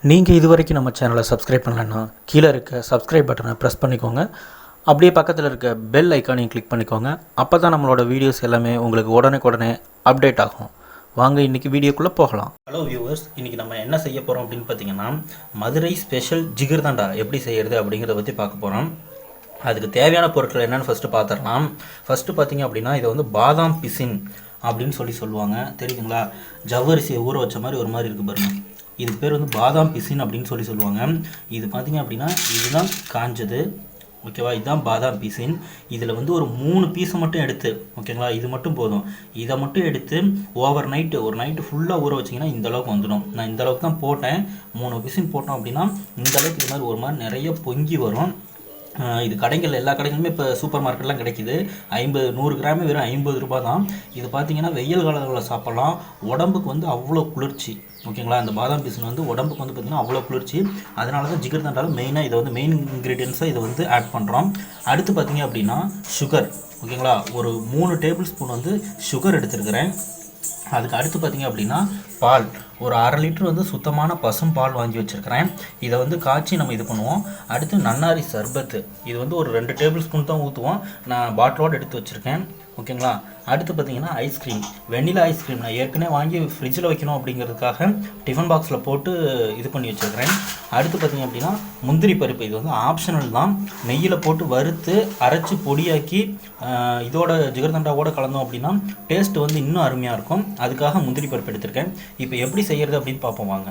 நீங்கள் இதுவரைக்கும் நம்ம சேனலை சப்ஸ்கிரைப் பண்ணலன்னா கீழே இருக்க சப்ஸ்கிரைப் பட்டனை ப்ரெஸ் பண்ணிக்கோங்க. அப்படியே பக்கத்தில் இருக்க பெல் ஐக்கானையும் கிளிக் பண்ணிக்கோங்க. அப்போ தான் நம்மளோட வீடியோஸ் எல்லாமே உங்களுக்கு உடனே அப்டேட் ஆகும். வாங்க இன்றைக்கி வீடியோக்குள்ளே போகலாம். ஹலோ வியூவர்ஸ், இன்றைக்கி நம்ம என்ன செய்ய போகிறோம் அப்படின்னு பார்த்தீங்கன்னா, மதுரை ஸ்பெஷல் ஜிகர்தண்டா எப்படி செய்கிறது அப்படிங்கிறத பற்றி பார்க்க போகிறோம். அதுக்கு தேவையான பொருட்கள் என்னென்னு ஃபஸ்ட்டு பார்த்துடலாம். ஃபஸ்ட்டு பார்த்திங்க அப்படின்னா, இதை வந்து பாதாம் பிசின் அப்படின்னு சொல்லுவாங்க. தெரியுதுங்களா? ஜவ்வரிசியை ஊற வச்ச மாதிரி ஒரு மாதிரி இருக்குது பாருங்கள். இதுக்கு பேர் வந்து பாதாம் பிசின் அப்படின்னு சொல்லுவாங்க. இது பார்த்திங்க அப்படின்னா இதுதான் காஞ்சது, ஓகேவா? இதுதான் பாதாம் பிசின். இதில் வந்து ஒரு 3 பீஸை மட்டும் எடுத்து, ஓகேங்களா, இது மட்டும் போதும். இதை மட்டும் எடுத்து ஓவர் நைட்டு, ஒரு நைட்டு ஃபுல்லாக ஊற வச்சிங்கன்னா இந்தளவுக்கு வந்துடும். நான் இந்தளவுக்கு தான் போட்டேன். 3 பிசின் போட்டோம் அப்படின்னா இந்தளவுக்கு இது மாதிரி ஒரு மாதிரி நிறைய பொங்கி வரும். இது கடைகள் எல்லா கடைகளுமே இப்போ சூப்பர் மார்க்கெட்லாம் கிடைக்கிது. 100 கிராமே வெறும் 50 ரூபா தான். இது பார்த்திங்கன்னா வெயில் காலங்களில் சாப்பிட்லாம். உடம்புக்கு வந்து அவ்வளோ குளிர்ச்சி, ஓகேங்களா? இந்த பாதாம் பீசன் வந்து உடம்புக்கு வந்து பார்த்திங்கன்னா அவ்வளோ குளிர்ச்சி. அதனால தான் ஜிகர்தண்டாவில் மெயினாக இதை வந்து மெயின் இன்க்ரீடியன்ஸாக இதை வந்து ஆட் பண்ணுறோம். அடுத்து பார்த்திங்க அப்படின்னா சுகர், ஓகேங்களா? ஒரு 3 டேபிள் ஸ்பூன் வந்து சுகர் எடுத்துருக்கிறேன். அதுக்கு அடுத்து பார்த்திங்க அப்படின்னா பால், ஒரு 1/2 லிட்டர் வந்து சுத்தமான பசும் பால் வாங்கி வச்சுருக்கிறேன். இதை வந்து காய்ச்சி நம்ம இது பண்ணுவோம். அடுத்து நன்னாரி சர்பத்து, இது வந்து ஒரு 2 டேபிள் ஸ்பூன் தான் ஊற்றுவோம். நான் பாட்டிலோடு எடுத்து வச்சுருக்கேன், ஓகேங்களா? அடுத்து பார்த்திங்கன்னா ஐஸ்கிரீம், வெண்ணிலா ஐஸ்கிரீம் நான் ஏற்கனவே வாங்கி ஃப்ரிட்ஜில் வைக்கணும் அப்படிங்கிறதுக்காக டிஃபன் பாக்ஸில் போட்டு இது பண்ணி வச்சுருக்கிறேன். அடுத்து பார்த்திங்க அப்படின்னா முந்திரி பருப்பு, இது வந்து ஆப்ஷனல் தான். நெய்யில் போட்டு வறுத்து அரைச்சி பொடியாக்கி இதோட ஜிகர்தண்டாவோட கலந்தோம் அப்படின்னா டேஸ்ட்டு வந்து இன்னும் அருமையாக இருக்கும். அதுக்காக முந்திரி பருப்பு எடுத்திருக்கேன். இப்போ எப்படி செய்கிறது அப்படின்னு பார்ப்போம் வாங்க.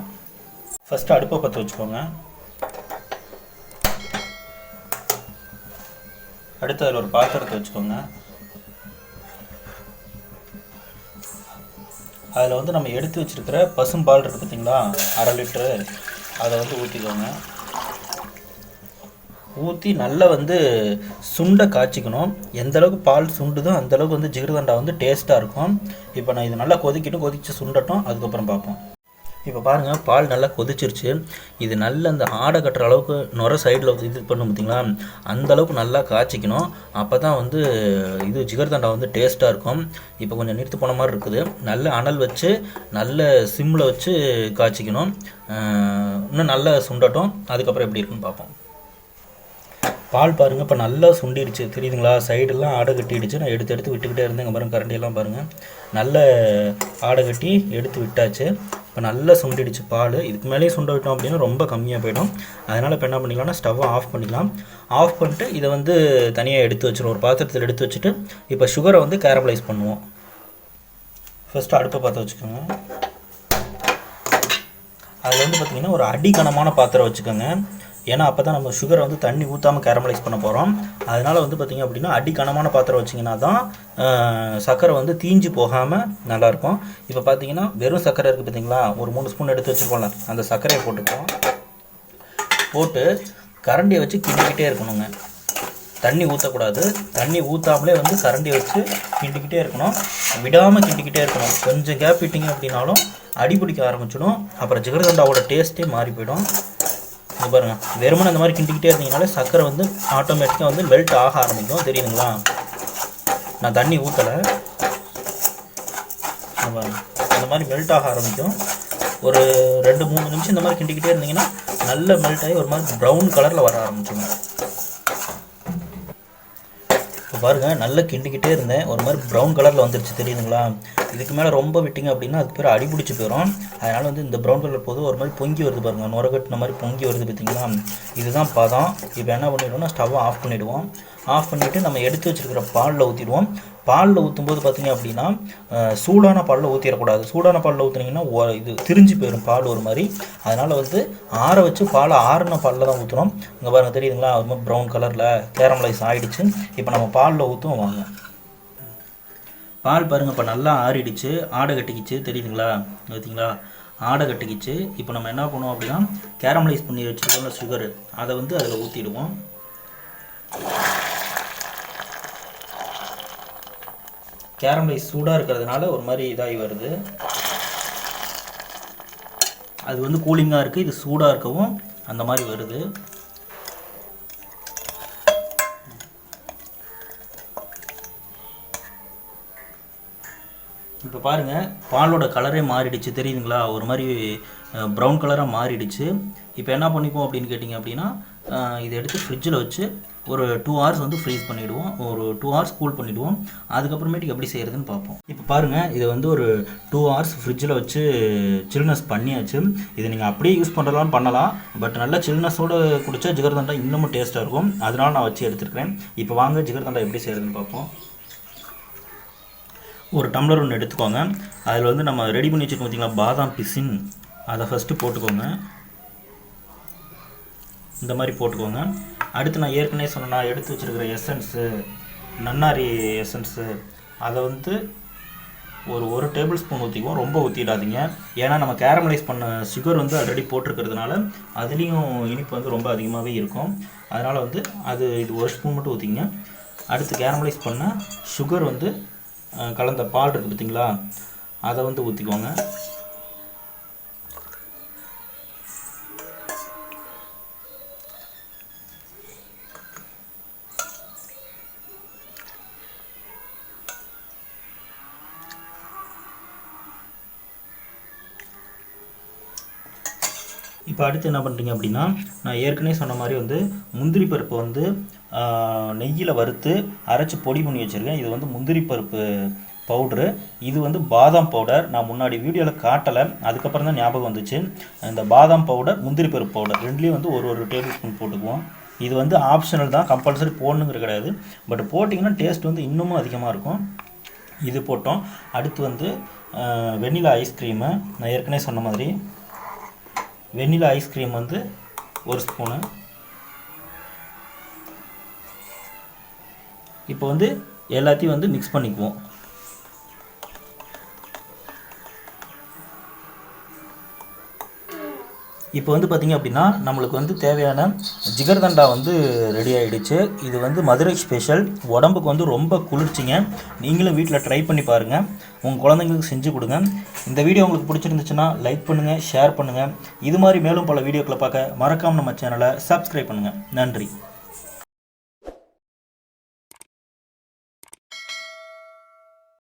ஃபஸ்ட்டு அடுப்பை பற்ற வச்சுக்கோங்க. அடுத்து அதில் ஒரு பாத்திரத்தை வச்சுக்கோங்க. அதில் வந்து நம்ம எடுத்து வச்சுருக்கிற பசும்பால் இருக்குது பார்த்திங்களா, 1/2 லிட்டரு, அதை வந்து ஊற்றிக்கோங்க. ஊற்றி நல்லா வந்து சுண்டை காய்ச்சிக்கணும். எந்தளவுக்கு பால் சுண்டுதோ அந்தளவுக்கு வந்து ஜிகர்தண்டா வந்து டேஸ்ட்டாக இருக்கும். இப்போ நான் இது நல்லா கொதிச்சு சுண்டட்டும், அதுக்கப்புறம் பார்ப்போம். இப்போ பாருங்கள், பால் நல்லா கொதிச்சிருச்சு. இது நல்ல அந்த ஆடை கட்டுற அளவுக்கு நுர சைடில் இது பண்ணும் பார்த்திங்களா, அந்தளவுக்கு நல்லா காய்ச்சிக்கணும். அப்போ தான் வந்து இது ஜிகர்தண்டா வந்து டேஸ்ட்டாக இருக்கும். இப்போ கொஞ்சம் நிறுத்து போன மாதிரி இருக்குது. நல்ல அனல் வச்சு நல்ல சிம்மில் வச்சு காய்ச்சிக்கணும். இன்னும் நல்லா சுண்டட்டும், அதுக்கப்புறம் எப்படி இருக்குன்னு பார்ப்போம். பால் பாருங்கள், இப்போ நல்லா சுண்டிடுச்சு, தெரியுதுங்களா? சைடெல்லாம் ஆடை கட்டிடுச்சு. நான் எடுத்து விட்டுக்கிட்டே இருந்தேன். இங்கே பாருங்கள், கரண்டியெல்லாம் பாருங்கள், நல்ல ஆடை கட்டி எடுத்து விட்டாச்சு. இப்போ நல்லா சுண்டிடுச்சு பால். இதுக்கு மேலேயே சுண்ட விட்டோம் அப்படின்னா ரொம்ப கம்மியாக போயிடும். அதனால் இப்போ என்ன பண்ணிக்கலாம்னா ஸ்டவ்வை ஆஃப் பண்ணிக்கலாம். ஆஃப் பண்ணிட்டு இதை வந்து தனியாக எடுத்து வச்சிடும், ஒரு பாத்திரத்தில் எடுத்து வச்சுட்டு இப்போ சுகரை வந்து கேரமலைஸ் பண்ணுவோம். ஃபஸ்ட்டு அடுப்பை பார்த்து வச்சுக்கோங்க. அதில் வந்து பார்த்திங்கன்னா ஒரு அடிக்கனமான பாத்திரம் வச்சுக்கோங்க. ஏன்னா அப்போ தான் நம்ம சுகரை வந்து தண்ணி ஊற்றாமல் கேரமலைஸ் பண்ண போகிறோம். அதனால் வந்து பார்த்திங்க அப்படின்னா அடிக்கனமான பாத்திரம் வச்சிங்கன்னா தான் சர்க்கரை வந்து தீஞ்சு போகாமல் நல்லாயிருக்கும். இப்போ பார்த்திங்கன்னா வெறும் சர்க்கரை இருக்குது பார்த்திங்களா, ஒரு 3 ஸ்பூன் எடுத்து வச்சுருக்கோம்ல, அந்த சர்க்கரையை போட்டுப்போம். போட்டு கரண்டியை வச்சு கிண்டிக்கிட்டே இருக்கணுங்க. தண்ணி ஊற்றக்கூடாது. தண்ணி ஊற்றாமலே வந்து கரண்டியை வச்சு கிண்டிக்கிட்டே இருக்கணும். விடாமல் கிண்டிக்கிட்டே இருக்கணும். கொஞ்சம் கேப் விட்டிங்க அப்படின்னாலும் அடிபிடிக்க ஆரம்பிச்சிடும். அப்புறம் ஜிகர்தண்டாவோட டேஸ்ட்டே மாறி போயிடும். இது பாருங்கள், வெறுமனை இந்த மாதிரி கிண்டிக்கிட்டே இருந்தீங்கனாலே சர்க்கரை வந்து ஆட்டோமேட்டிக்காக வந்து மெல்ட் ஆக ஆரம்பிக்கும், தெரியுதுங்களா? நான் தண்ணி ஊற்றலை. பாருங்கள், இந்த மாதிரி மெல்ட் ஆக ஆரம்பிக்கும். ஒரு 2-3 நிமிஷம் இந்த மாதிரி கிண்டிக்கிட்டே இருந்தீங்கன்னா நல்ல மெல்ட் ஆகி ஒரு மாதிரி ப்ரௌன் கலரில் வர ஆரம்பிச்சிடும். இப்போ பாருங்கள், நல்லா கிண்டிக்கிட்டே இருந்தேன், ஒரு மாதிரி ப்ரௌன் கலரில் வந்துருச்சு, தெரியுதுங்களா? இதுக்கு மேலே ரொம்ப விட்டிங்க அப்படின்னா அதுக்கு பேர் அடிபிடிச்சி போயிடும். அதனால் வந்து இந்த ப்ரௌன் கலர் போது ஒரு மாதிரி பொங்கி வருது பாருங்கள், நுரகட்டின மாதிரி பொங்கி வருது பார்த்திங்களா? இதுதான் பதம். இப்போ என்ன பண்ணிவிடுவோம்னா ஸ்டவ்வை ஆஃப் பண்ணிவிடுவோம். ஆஃப் பண்ணிவிட்டு நம்ம எடுத்து வச்சுருக்கிற பாலில் ஊற்றிடுவோம். பாலில் ஊற்றும்போது பார்த்திங்க அப்படின்னா சூடான பாலில் ஊற்றிடக்கூடாது. சூடான பாலில் ஊற்றுனீங்கன்னா இது திரிஞ்சு போயிடும் பால் ஒரு மாதிரி. அதனால் வந்து ஆற வச்சு பாலை ஆறின பாலில் தான் ஊற்றுறோம். இங்கே பாருங்கள், தெரியுதுங்களா? ஒரு மாதிரி ப்ரௌன் கலரில் கேரமலைஸ் ஆகிடுச்சு. இப்போ நம்ம பாலில் ஊற்றுவோம் வாங்க. பால் பாருங்கள், இப்போ நல்லா ஆறிடுச்சு, ஆடை கட்டிக்கிச்சு, தெரியுதுங்களா? பார்த்தீங்களா? ஆடை கட்டிக்கிச்சு. இப்போ நம்ம என்ன பண்ணுவோம் அப்படின்னா கேரமலைஸ் பண்ணி வச்சுருக்கோம்ல சுகரு, அதை வந்து அதில் ஊற்றிடுவோம். கேரமலைஸ் சூடாக இருக்கிறதுனால ஒரு மாதிரி இதாகி வருது. அது வந்து கூலிங்காக இருக்குது, இது சூடாக இருக்கவும் அந்த மாதிரி வருது. இப்போ பாருங்கள், பாலோட கலரே மாறிடுச்சு, தெரியுதுங்களா? ஒரு மாதிரி ப்ரௌன் கலராக மாறிடுச்சு. இப்போ என்ன பண்ணிக்குவோம் அப்படின்னு கேட்டிங்க அப்படின்னா, இதை எடுத்து ஃப்ரிட்ஜில் வச்சு ஒரு 2 hours வந்து ஃப்ரீஸ் பண்ணிவிடுவோம். ஒரு 2 hours கூல் பண்ணிவிடுவோம். அதுக்கப்புறமேட்டுக்கு எப்படி செய்கிறதுன்னு பார்ப்போம். இப்போ பாருங்கள், இதை வந்து ஒரு 2 hours ஃப்ரிட்ஜில் வச்சு சில்னஸ் பண்ணியாச்சு. இதை நீங்கள் அப்படியே யூஸ் பண்ணுறலாம் பண்ணலாம். பட் நல்லா சில்னஸோடு குடித்தா ஜிகர்தண்டா இன்னமும் டேஸ்ட்டாக இருக்கும். அதனால நான் வச்சு எடுத்துருக்கிறேன். இப்போ வாங்க ஜிகர்தண்டா எப்படி செய்கிறதுன்னு பார்ப்போம். ஒரு டம்ளர் ஒன்று எடுத்துக்கோங்க. அதில் வந்து நம்ம ரெடி பண்ணி வச்சுருக்கோம் பார்த்திங்களா பாதாம் பிசின், அதை ஃபஸ்ட்டு போட்டுக்கோங்க. இந்த மாதிரி போட்டுக்கோங்க. அடுத்து நான் ஏற்கனவே சொன்னேன், நான் எடுத்து வச்சுருக்கிற எசன்ஸு, நன்னாரி எசன்ஸு, அதை வந்து ஒரு டேபிள் ஸ்பூன் ஊற்றிக்குவோம். ரொம்ப ஊற்றிடாதீங்க. ஏன்னா நம்ம கேரமலைஸ் பண்ண சுகர் வந்து ஆல்ரெடி போட்டிருக்கிறதுனால அதுலேயும் இனிப்பு வந்து ரொம்ப அதிகமாகவே இருக்கும். அதனால் வந்து இது 1 ஸ்பூன் மட்டும் ஊற்றிங்க. அடுத்து கேரமலைஸ் பண்ண சுகர் வந்து கலந்த பால் இருக்குது பார்த்திங்களா, அதை வந்து ஊற்றிக்கோங்க. இப்போ அடுத்து என்ன பண்ணுறீங்க அப்படின்னா, நான் ஏற்கனவே சொன்ன மாதிரி வந்து முந்திரி பருப்பு வந்து நெய்யில் வறுத்து அரைச்சி பொடி பண்ணி வச்சுருக்கேன். இது வந்து முந்திரி பருப்பு பவுட்ரு. இது வந்து பாதாம் பவுடர். நான் முன்னாடி வீடியோவில் காட்டலை, அதுக்கப்புறம் தான் ஞாபகம் வந்துச்சு. இந்த பாதாம் பவுடர், முந்திரி பருப்பு பவுடர் ரெண்டுலேயும் வந்து ஒரு டேபிள் ஸ்பூன் போட்டுக்குவோம். இது வந்து ஆப்ஷனல் தான், கம்பல்சரி போடணுங்கிறது கிடையாது. பட் போட்டிங்கன்னா டேஸ்ட் வந்து இன்னமும் அதிகமாக இருக்கும். இது போட்டோம். அடுத்து வந்து வெண்ணிலா ஐஸ்கிரீமு, நான் ஏற்கனவே சொன்ன மாதிரி வெண்ணிலா ஐஸ்கிரீம் வந்து 1 ஸ்பூனு. இப்போ வந்து எல்லாத்தையும் வந்து மிக்ஸ் பண்ணிக்குவோம். இப்போ வந்து பார்த்திங்க அப்படின்னா நம்மளுக்கு வந்து தேவையான ஜிகர்தண்டா வந்து ரெடி ஆகிடுச்சு. இது வந்து மதுரை ஸ்பெஷல். உடம்புக்கு வந்து ரொம்ப குளிர்ச்சிங்க. நீங்களும் வீட்டில் ட்ரை பண்ணி பாருங்கள். உங்கள் குழந்தைங்களுக்கு செஞ்சு கொடுங்க. இந்த வீடியோ உங்களுக்கு பிடிச்சிருந்துச்சுன்னா லைக் பண்ணுங்கள், ஷேர் பண்ணுங்கள். இது மாதிரி மேலும் பல வீடியோக்களை பார்க்க மறக்காமல் நம்ம சேனலை சப்ஸ்கிரைப் பண்ணுங்கள். நன்றி.